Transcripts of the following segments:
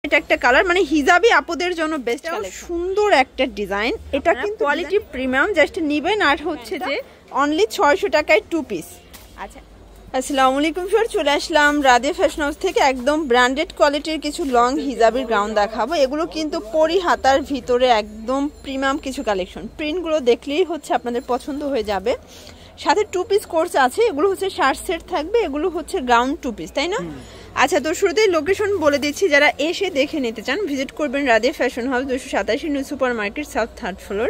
এটা একটা কালার মানে হিজাবি আপুদের জন্য বেস্ট কালেকশন। সুন্দর একটা ডিজাইন, এটা কিন্তু কোয়ালিটি প্রিমিয়াম, জাস্ট নিবেন আর হচ্ছে যে অনলি 600 টাকায় 2 পিস। আচ্ছা, আসসালামু আলাইকুম ফ্রেন্ডস, চলে আসলাম রাদিয়া ফ্যাশন হাউস থেকে একদম ব্র্যান্ডেড কোয়ালিটির কিছু লং হিজাবির গাউন দেখাবো। এগুলো কিন্তু পরি হাতার ভিতরে একদম প্রিমিয়াম কিছু কালেকশন। প্রিন্টগুলো দেখলেই হচ্ছে আপনাদের পছন্দ হয়ে যাবে। সাথে 2 পিস কোর্স আছে, এগুলো হচ্ছে শার্ট সেট থাকবে, এগুলো হচ্ছে গাউন 2 পিস, তাই না? আচ্ছা, তো শুরুতেই লোকেশন বলে দিচ্ছি, যারা এসে দেখে নিতে চান ভিজিট করবেন Radia fashion house, 287 new super market, south 3rd floor,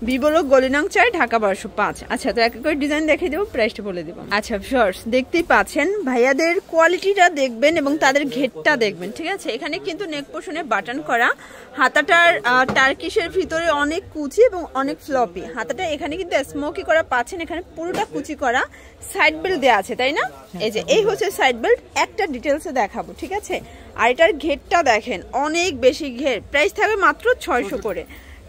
B block গলিনং 4, ঢাকা 1205। আচ্ছা, তো এক করে ডিজাইন দেখিয়ে দেবো, প্রাইসটা বলে দেবো। আচ্ছা ভিউয়ার্স, দেখতেই পাচ্ছেন ভাইয়াদের কোয়ালিটিটা দেখবেন এবং তাদের ঘেরটা দেখবেন, ঠিক আছে? এখানে কিন্তু নেক পোর্শনে বাটন করা, হাতাটার টার্কিশের ভিতরে অনেক কুচি এবং অনেক ফ্লপি। হাতাটা এখানে কিন্তু স্মোকি করা পাচ্ছেন, এখানে পুরোটা কুচি করা, সাইড বেল্ট দেওয়া আছে, তাই না? এই যে এই হচ্ছে সাইড বেল্ট, একটা ডিটেলসে দেখাবো, ঠিক আছে? আর এটার ঘেরটা দেখেন, অনেক বেশি ঘের। প্রাইস থাকবে মাত্র 600 করে।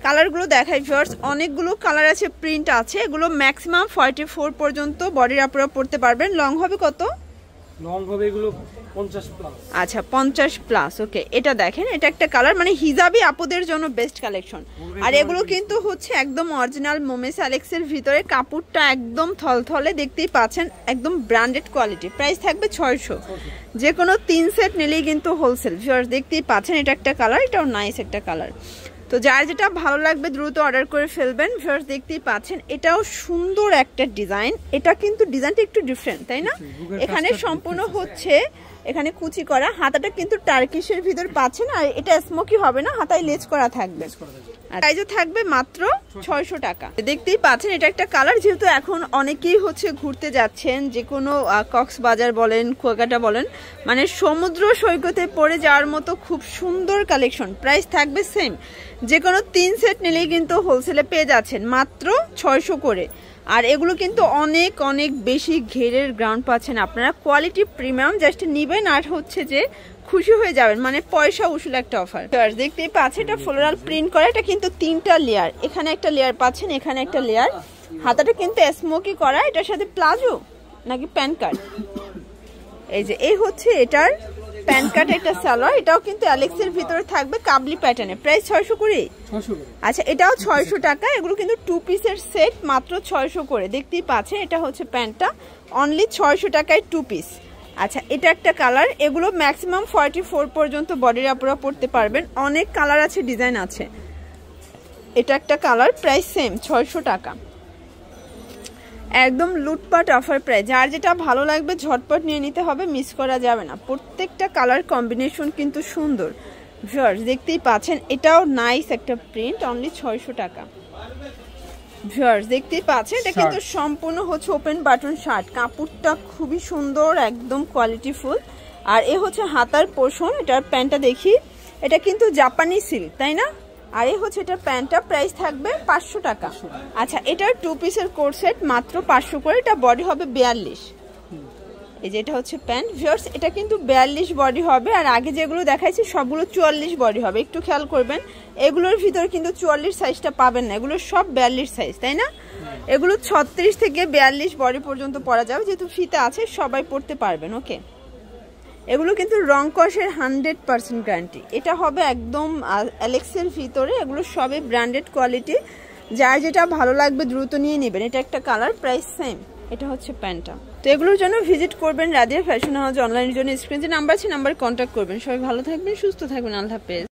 কালারগুলো দেখাই ভিউয়ার্স, অনেকগুলো কালার আছে, প্রিন্ট আছে। এগুলো ম্যাক্সিমাম 44 পর্যন্ত বডির আপনারা পড়তে পারবেন। লং হবে কত? লং হবে এগুলো 50 প্লাস। আচ্ছা, 50 প্লাস। ওকে, এটা দেখেন, এটা একটা কালার মানে হিজাবি আপুদের জন্য বেস্ট কালেকশন। আর এগুলো কিন্তু হচ্ছে একদম অরিজিনাল মোমেস অ্যালেক্সের ভিতরে, কাপড়টা একদম থলথলে, দেখতেই পাচ্ছেন, একদম ব্র্যান্ডেড কোয়ালিটি। প্রাইস থাকবে 600। যে কোনো 3 সেট নিলেই কিন্তু হোলসেল। ভিউয়ার্স দেখতেই পাচ্ছেন, এটা একটা কালার, এটাও নাইস একটা কালার। তো যার যেটা ভালো লাগবে দ্রুত অর্ডার করে ফেলবেন। ভিউয়ার্স দেখতেই পাচ্ছেন, এটাও সুন্দর একটা ডিজাইন। এটা কিন্তু ডিজাইনটা একটু ডিফারেন্ট, তাই না? এখানে সম্পূর্ণ হচ্ছে এখানে কুচি করা, হাতাটা কিন্তু টার্কিশের ভিতর পাচ্ছেন, আর এটা স্মোকি হবে না, হাতায় লেজ করা থাকবে। প্রাইসও থাকবে মাত্র 600 টাকা। দেখতেই পাচ্ছেন, এটা একটা কালার। যেহেতু এখন অনেকেই হচ্ছে ঘুরতে যাচ্ছেন, যে কোনো কক্সবাজার বলেন, কুয়াকাটা বলেন, মানে সমুদ্র সৈকতে পড়ে যাওয়ার মতো খুব সুন্দর কালেকশন। প্রাইস থাকবে সেম। যে কোনো 3 সেট নিলেই কিন্তু হোলসেলে পেয়ে যাচ্ছেন মাত্র 600 করে। আর এগুলো কিন্তু অনেক অনেক বেশি ঘেরের গ্রাউন্ড পাচ্ছেন আপনারা, কোয়ালিটি প্রিমিয়াম, জাস্ট নিবেন আর হচ্ছে যে খুশি হয়ে যাবেন, মানে পয়সা উসুল একটা অফার। দেখতেই পাচ্ছেন, এটা ফ্লোরাল প্রিন্ট করা, এটা কিন্তু 3টা লেয়ার, এখানে একটা লেয়ার পাচ্ছেন, এখানে একটা লেয়ার। হাতাটা কিন্তু স্মোকি করা, এটার সাথে প্লাজো নাকি প্যান্ট কাট, এই যে এই হচ্ছে এটার প্যান্ট কাট, একটা সালোয়ার। এটাও কিন্তু অ্যালেক্সের ভিতরে থাকবে কাবলি প্যাটার্নে। প্রাইস 600 করে। আচ্ছা, এটাও 600 টাকা। এগুলো কিন্তু 2 পিসের সেট, মাত্র 600 করে। দেখতেই পাচ্ছেন, এটা হচ্ছে প্যান্টটা, অনলি 600 টাকায় 2 পিস। আচ্ছা, এটা একটা কালার। এগুলো ম্যাক্সিমাম 44 পর্যন্ত বডির আপনারা পড়তে পারবেন। অনেক কালার আছে, ডিজাইন আছে। এটা একটা কালার, প্রাইস সেম 600 টাকা। একদম লুটপাট অফার প্রাইস। যার যেটা ভালো লাগবে ঝটপট নিয়ে নিতে হবে, মিস করা যাবে না। প্রত্যেকটা কালার কম্বিনেশন কিন্তু সুন্দর। ভিউয়ার্স দেখতেই পাচ্ছেন, এটাও নাইস একটা প্রিন্ট, অনলি 600 টাকা। ভিউয়ার্স দেখতেই পাচ্ছেন, এটা কিন্তু সম্পূর্ণ হচ্ছে ওপেন বাটন শার্ট, কাপড়টা খুবই সুন্দর, একদম কোয়ালিটিফুল। আর এ হচ্ছে হাতার পোর্শন। এটার প্যান্টটা দেখি, এটা কিন্তু জাপানি সিল্ক, তাই না? আর এই হচ্ছে এটার প্যান্টটা, প্রাইস থাকবে 500 টাকা। আচ্ছা, এটার 2 পিসের কোট সেট, মাত্র 500 করে। এটা বডি হবে 42। এই যে এটা হচ্ছে প্যান্ট। ভিউয়ার্স এটা কিন্তু 42 বডি হবে, আর আগে যেগুলো দেখাইছি সবগুলো 44 বডি হবে। একটু খেয়াল করবেন, এগুলোর ভিতরে কিন্তু 44 সাইজটা পাবেন না, এগুলো সব 42 সাইজ, তাই না? এগুলো 36 থেকে 42 বডি পর্যন্ত পরা যাবে, যেহেতু ফিতা আছে সবাই পরতে পারবেন। ওকে, এগুলো কিন্তু রং কষের 100% গ্যারান্টি। এটা হবে একদম অ্যালেক্সের ভিতরে, এগুলো সবই ব্র্যান্ডেড কোয়ালিটি। যার যেটা ভালো লাগবে দ্রুত নিয়ে নেবেন। এটা একটা কালার, প্রাইস সেম। এটা হচ্ছে প্যান্টটা। তো এগুলোর জন্য ভিজিট করবেন রাদিয়া ফ্যাশন হাউস। অনলাইনের জন্য স্ক্রিনে যে নাম্বার আছে, নাম্বারে কন্ট্যাক্ট করবেন। সবাই ভালো থাকবেন, সুস্থ থাকবেন, আল্লাহ হাফেজ।